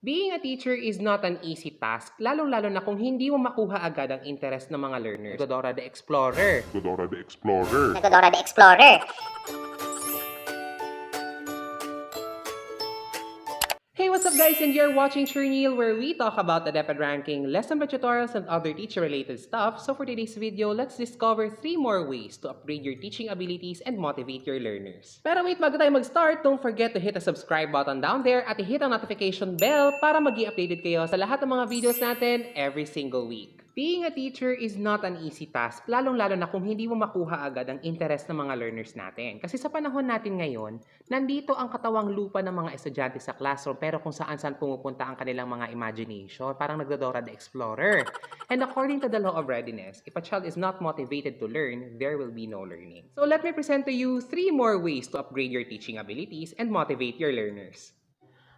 Being a teacher is not an easy task, lalong-lalo na kung hindi mo makuha agad ang interest ng mga learners. Dora the Explorer. Dora the Explorer. Dora the Explorer. Hey, what's up guys? And you're watching Niel, where we talk about the Deped ranking, lesson by tutorials, and other teacher-related stuff. So for today's video, let's discover 3 more ways to upgrade your teaching abilities and motivate your learners. Pero wait, bago tayo mag-start, don't forget to hit the subscribe button down there at i-hit ang notification bell para maging updated kayo sa lahat ng mga videos natin every single week. Being a teacher is not an easy task, lalong-lalo na kung hindi mo makuha agad ang interest ng mga learners natin. Kasi sa panahon natin ngayon, nandito ang katawang lupa ng mga estudyante sa classroom pero kung saan-saan pumupunta ang kanilang mga imagination, parang nagdodora the Explorer. And according to the Law of Readiness, if a child is not motivated to learn, there will be no learning. So let me present to you 3 more ways to upgrade your teaching abilities and motivate your learners.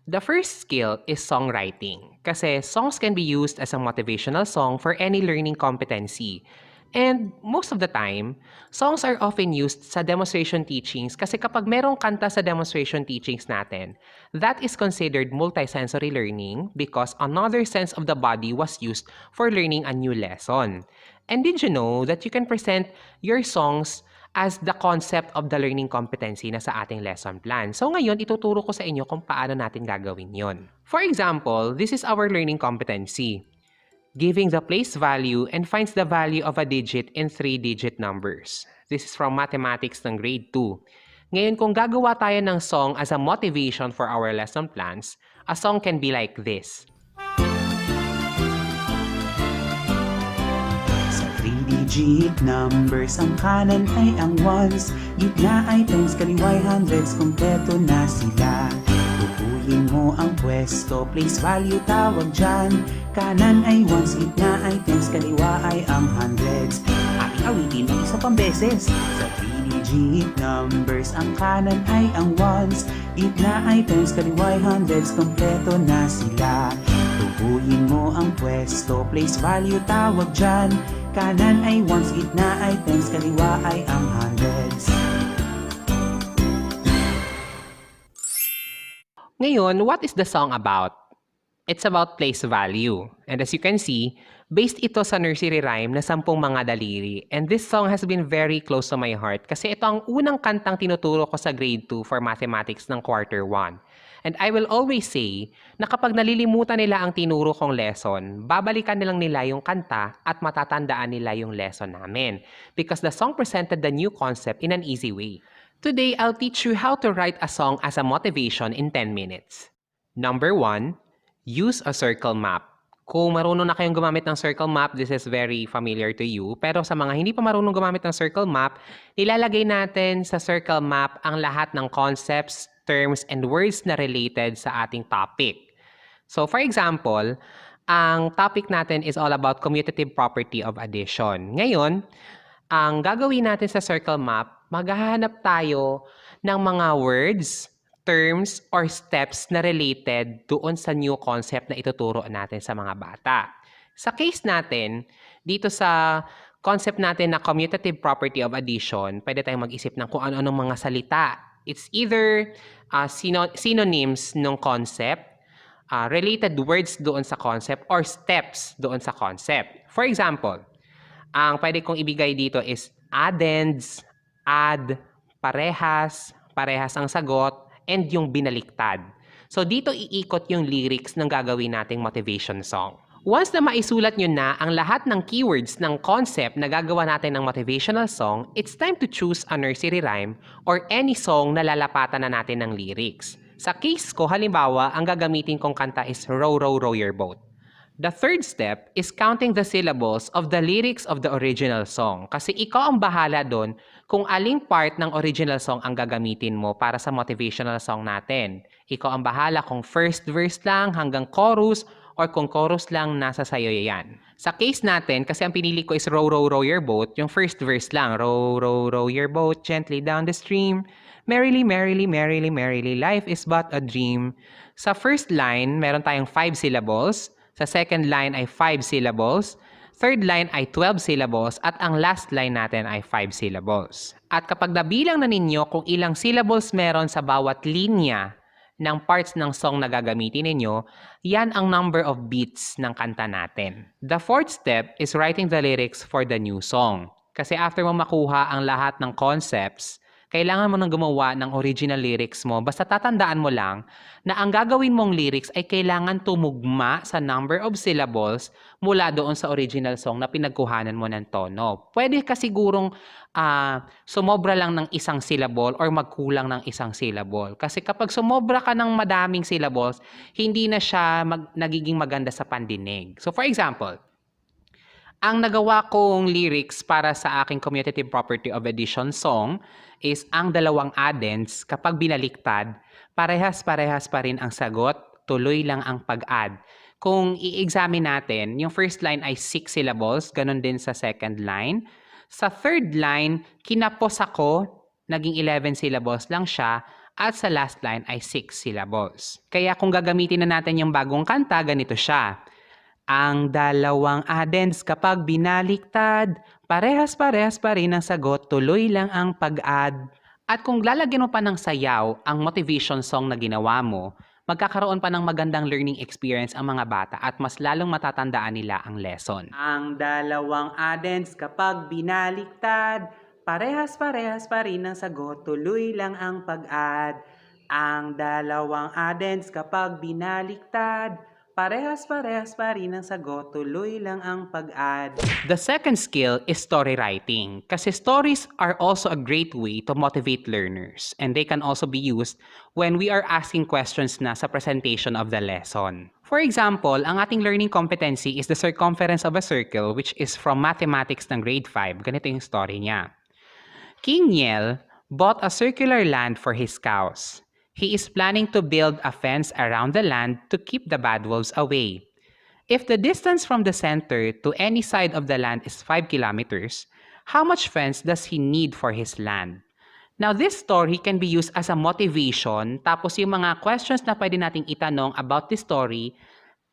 The first skill is songwriting, kasi songs can be used as a motivational song for any learning competency. And most of the time, songs are often used sa demonstration teachings kasi kapag merong kanta sa demonstration teachings natin, that is considered multisensory learning because another sense of the body was used for learning a new lesson. And did you know that you can present your songs as the concept of the learning competency na sa ating lesson plan? So ngayon, ituturo ko sa inyo kung paano natin gagawin yon. For example, this is our learning competency. Giving the place value and finds the value of a digit in 3-digit numbers. This is from mathematics ng grade 2. Ngayon, kung gagawa tayo ng song as a motivation for our lesson plans, a song can be like this. Sa 3-digit numbers, ang kanan ay ang ones, gitna ay tens, kaliway hundreds, kompleto na sila. Tukuyin mo ang pwesto, place value tawag dyan. Kanan ay ones, gitna ay tens, kaliwa ay ang hundreds. Ating awitin ng isa pang beses. Sa 3-digit numbers, ang kanan ay ang ones, gitna ay tens, kaliwa ay hundreds, kompleto na sila. Tukuyin mo ang pwesto, place value tawag dyan. Kanan ay ones, gitna ay tens, kaliwa ay ang hundreds. Ngayon, what is the song about? It's about place value. And as you can see, based ito sa nursery rhyme na 10 mga daliri. And this song has been very close to my heart kasi ito ang unang kantang tinuturo ko sa grade 2 for mathematics ng quarter 1. And I will always say na kapag nalilimutan nila ang tinuro kong lesson, babalikan nilang nila yung kanta at matatandaan nila yung lesson namin. Because the song presented the new concept in an easy way. Today, I'll teach you how to write a song as a motivation in 10 minutes. Number 1, use a circle map. Kung marunong na kayong gumamit ng circle map, this is very familiar to you. Pero sa mga hindi pa marunong gumamit ng circle map, ilalagay natin sa circle map ang lahat ng concepts, terms, and words na related sa ating topic. So for example, ang topic natin is all about commutative property of addition. Ngayon, ang gagawin natin sa circle map, maghahanap tayo ng mga words, terms, or steps na related doon sa new concept na ituturo natin sa mga bata. Sa case natin, dito sa concept natin na commutative property of addition, pwede tayong mag-isip ng kung ano-anong mga salita. It's either synonyms ng concept, related words doon sa concept, or steps doon sa concept. For example, ang pwede kong ibigay dito is addends, add, parehas, parehas ang sagot, and yung binaliktad. So dito iikot yung lyrics ng gagawin nating motivation song. Once na maisulat nyo na ang lahat ng keywords ng concept na gagawa natin ng motivational song, it's time to choose a nursery rhyme or any song na lalapatan na natin ng lyrics. Sa case ko, halimbawa, ang gagamitin kong kanta is Row, Row, Row Your Boat. The third step is counting the syllables of the lyrics of the original song. Kasi ikaw ang bahala doon kung aling part ng original song ang gagamitin mo para sa motivational song natin. Ikaw ang bahala kung first verse lang hanggang chorus or kung chorus lang nasa sayo yan. Sa case natin, kasi ang pinili ko is Row, Row, Row Your Boat, yung first verse lang, Row, Row, Row Your Boat gently down the stream. Merrily, merrily, merrily, merrily, life is but a dream. Sa first line, meron tayong 5 syllables. Sa second line ay 5 syllables. Third line ay 12 syllables. At ang last line natin ay 5 syllables. At kapag nabilang na ninyo kung ilang syllables meron sa bawat linya ng parts ng song na gagamitin ninyo, yan ang number of beats ng kanta natin. The fourth step is writing the lyrics for the new song. Kasi after mo makuha ang lahat ng concepts, kailangan mo nang gumawa ng original lyrics mo. Basta tatandaan mo lang na ang gagawin mong lyrics ay kailangan tumugma sa number of syllables mula doon sa original song na pinagkuhanan mo ng tono. Pwede ka sigurong sumobra lang ng isang syllable or magkulang ng isang syllable. Kasi kapag sumobra ka ng madaming syllables, hindi na siya nagiging maganda sa pandinig. So for example, ang nagawa kong lyrics para sa aking commutative property of addition song is ang dalawang addends kapag binaliktad, parehas-parehas pa rin ang sagot, tuloy lang ang pag-add. Kung i-examine natin, yung first line ay 6 syllables, ganun din sa second line. Sa third line, kinapos ako, naging 11 syllables lang siya, at sa last line ay 6 syllables. Kaya kung gagamitin na natin yung bagong kanta, ganito siya. Ang dalawang addends kapag binaliktad, parehas-parehas pa rin ang sagot, tuloy lang ang pag-add. At kung lalagyan mo pa ng sayaw ang motivation song na ginawa mo, magkakaroon pa ng magandang learning experience ang mga bata at mas lalong matatandaan nila ang lesson. Ang dalawang addends kapag binaliktad, parehas-parehas pa rin ang sagot, tuloy lang ang pag-add. Ang dalawang addends kapag binaliktad, parehas-parehas pa rin ang sagot, tuloy lang ang pag-add. The second skill is story writing. Kasi stories are also a great way to motivate learners. And they can also be used when we are asking questions na sa presentation of the lesson. For example, ang ating learning competency is the circumference of a circle, which is from mathematics ng grade 5. Ganito yung story niya. King Niel bought a circular land for his cows. He is planning to build a fence around the land to keep the bad wolves away. If the distance from the center to any side of the land is 5 kilometers, how much fence does he need for his land? Now, this story can be used as a motivation, tapos yung mga questions na pwede nating itanong about this story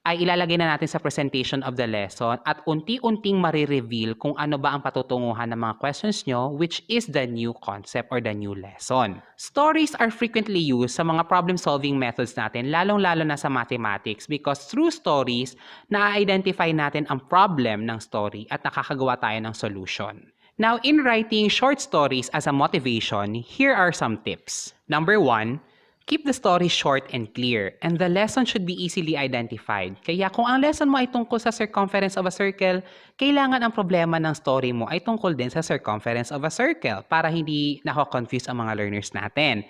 ay ilalagay na natin sa presentation of the lesson at unti-unting marireveal kung ano ba ang patutunguhan ng mga questions nyo, which is the new concept or the new lesson. Stories are frequently used sa mga problem-solving methods natin, lalong-lalo na sa mathematics, because through stories, na-identify natin ang problem ng story at nakakagawa tayo ng solution. Now, in writing short stories as a motivation, here are some tips. Number 1, keep the story short and clear, and the lesson should be easily identified. Kaya kung ang lesson mo ay tungkol sa circumference of a circle, kailangan ang problema ng story mo ay tungkol din sa circumference of a circle para hindi nako-confuse ang mga learners natin.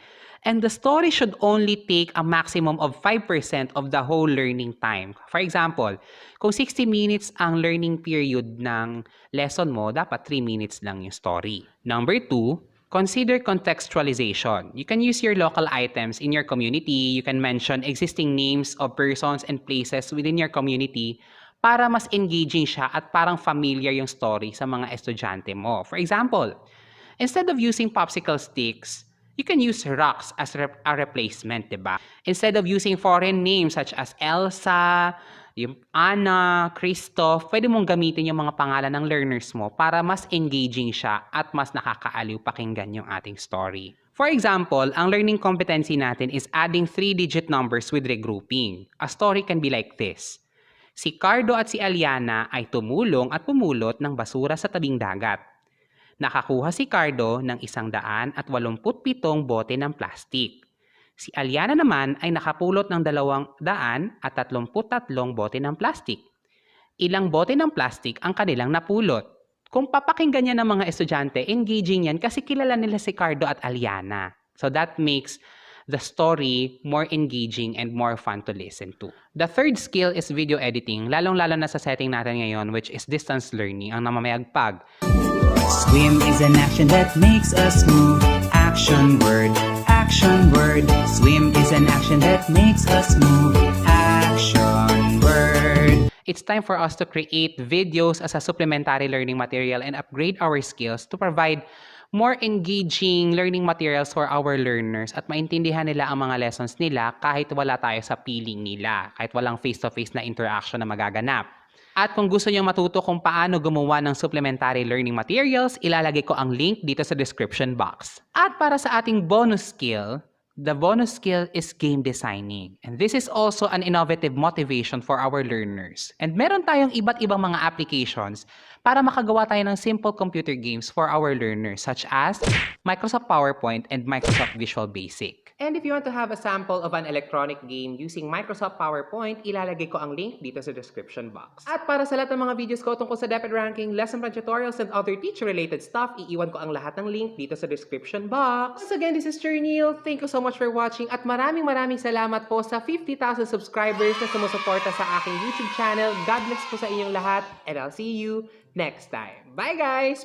And the story should only take a maximum of 5% of the whole learning time. For example, kung 60 minutes ang learning period ng lesson mo, dapat 3 minutes lang yung story. Number 2, consider contextualization. You can use your local items in your community. You can mention existing names of persons and places within your community para mas engaging siya at parang familiar yung story sa mga estudyante mo. For example, instead of using popsicle sticks, you can use rocks as a replacement, diba? Instead of using foreign names such as Elsa, yung Anna, Christoph, pwede mong gamitin yung mga pangalan ng learners mo para mas engaging siya at mas nakakaaliw pakinggan yung ating story. For example, ang learning competency natin is adding 3-digit numbers with regrouping. A story can be like this. Si Cardo at si Aliana ay tumulong at pumulot ng basura sa tabing dagat. Nakakuha si Cardo ng 187 bote ng plastik. Si Aliana naman ay nakapulot ng 233 bote ng plastik. Ilang bote ng plastik ang kanilang napulot? Kung papakinggan niya ng mga estudyante, engaging yan kasi kilala nila si Cardo at Aliana. So that makes the story more engaging and more fun to listen to. The third skill is video editing, lalong-lalo na sa setting natin ngayon, which is distance learning, ang namamayagpag. Swim is an action that makes us move. Action word. Action word. Swim is an action that makes us move. Action word. It's time for us to create videos as a supplementary learning material and upgrade our skills to provide more engaging learning materials for our learners at maintindihan nila ang mga lessons nila kahit wala tayo sa piling nila, kahit walang face-to-face na interaction na magaganap. At kung gusto nyo matuto kung paano gumawa ng supplementary learning materials, ilalagay ko ang link dito sa description box. At para sa ating bonus skill, The bonus skill is game designing. And this is also an innovative motivation for our learners. And meron tayong iba't ibang mga applications para makagawa tayo ng simple computer games for our learners such as Microsoft PowerPoint and Microsoft Visual Basic. And if you want to have a sample of an electronic game using Microsoft PowerPoint, ilalagay ko ang link dito sa description box. At para sa lahat ng mga videos ko tungkol sa Deped ranking, lesson plan tutorials, and other teacher-related stuff, iiwan ko ang lahat ng link dito sa description box. Once again, this is Niel. Thank you so much for watching at maraming salamat po sa 50,000 subscribers na sumusuporta sa aking YouTube channel. God bless po sa inyong lahat and I'll see you next time. Bye guys!